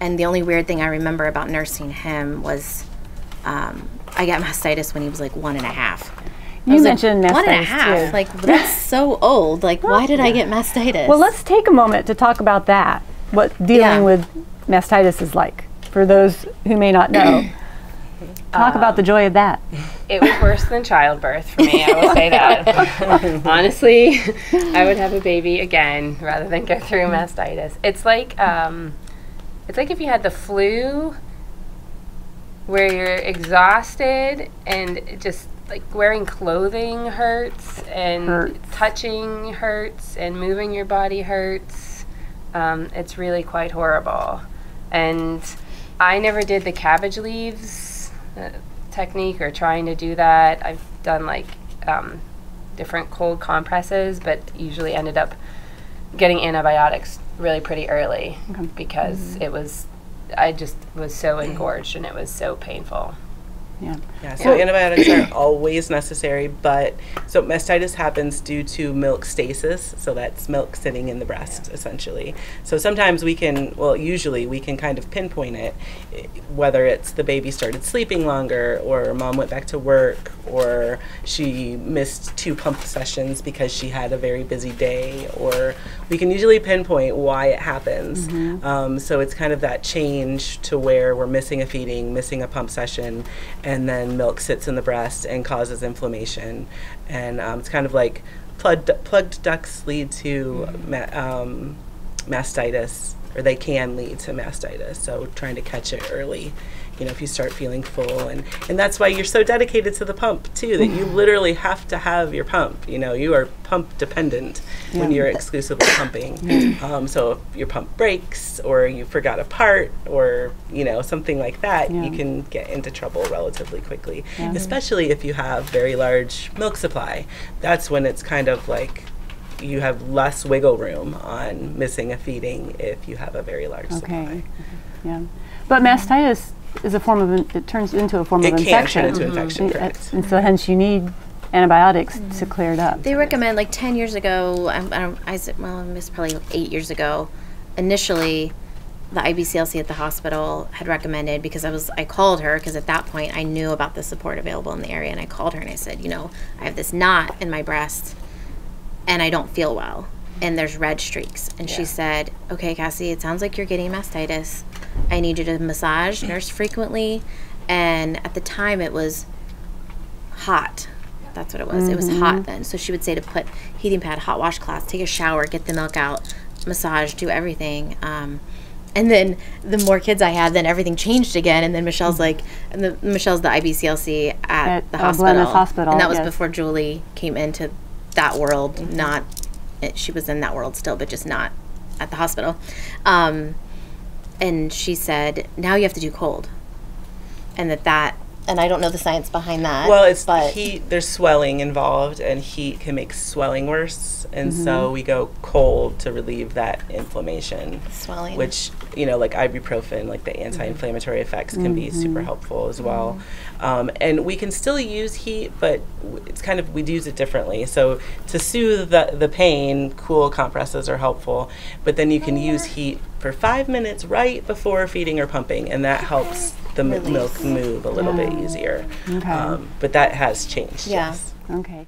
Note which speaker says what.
Speaker 1: And the only weird thing I remember about nursing him was I got mastitis when he was like 1.5.
Speaker 2: You mentioned mastitis
Speaker 1: 1.5.
Speaker 2: too.
Speaker 1: Like, that's so old. Like, why did I get mastitis?
Speaker 2: Well, let's take a moment to talk about that. What dealing with mastitis is like for those who may not know. Talk about the joy of that.
Speaker 3: It was worse than childbirth for me, I will say that. Honestly, I would have a baby again rather than go through mastitis. It's like if you had the flu, where you're exhausted and just like wearing clothing hurts and touching hurts and moving your body hurts. It's really quite horrible. And I never did the cabbage leaves technique or trying to do that. I've done like different cold compresses, but usually ended up getting antibiotics really pretty early because I just was so engorged and it was so painful.
Speaker 4: Yeah, so antibiotics are always necessary, but so mastitis happens due to milk stasis, so that's milk sitting in the breast, essentially. So sometimes usually we can kind of pinpoint it, whether it's the baby started sleeping longer, or mom went back to work, or she missed 2 pump sessions because she had a very busy day, or we can usually pinpoint why it happens. So it's kind of that change to where we're missing a feeding, missing a pump session, and then milk sits in the breast and causes inflammation. And it's kind of like plugged ducts lead to mastitis, or they can lead to mastitis. So trying to catch it early, if you start feeling full. And that's why you're so dedicated to the pump, too, that you literally have to have your pump. You are pump dependent when you're exclusively pumping. So if your pump breaks or you forgot a part or, something like that, you can get into trouble relatively quickly, especially if you have very large milk supply. That's when it's kind of like you have less wiggle room on missing a feeding if you have a very large supply.
Speaker 2: But mastitis is a form of, it turns into a form of infection.
Speaker 4: It can turn into infection, correct.
Speaker 2: And so hence you need antibiotics to clear it up.
Speaker 1: They recommend, like 10 years ago, I missed probably like 8 years ago, initially the IBCLC at the hospital had recommended, because I called her, because at that point I knew about the support available in the area, and I called her and I said, I have this knot in my breast and I don't feel well, and there's red streaks. And she said, okay, Cassie, it sounds like you're getting mastitis. I need you to massage, nurse frequently. And at the time it was hot. That's what it was. It was hot then. So she would say to put heating pad, hot washcloth, take a shower, get the milk out, massage, do everything. And then the more kids I had, then everything changed again. And then Michelle's Michelle's the IBCLC at the hospital. And that was before Julie came into that world. She was in that world still, but just not at the hospital. And she said, now you have to do cold. And and I don't know the science behind that.
Speaker 4: Well, it's heat. There's swelling involved, and heat can make swelling worse. And so we go cold to relieve that inflammation.
Speaker 1: Swelling.
Speaker 4: Which, like ibuprofen, like the anti-inflammatory effects can be super helpful as well. And we can still use heat, but it's kind of, we use it differently. So to soothe the pain, cool compresses are helpful, but then you can use heat for 5 minutes right before feeding or pumping, and that helps the milk move a little bit easier. But that has changed. Yes.
Speaker 2: Okay.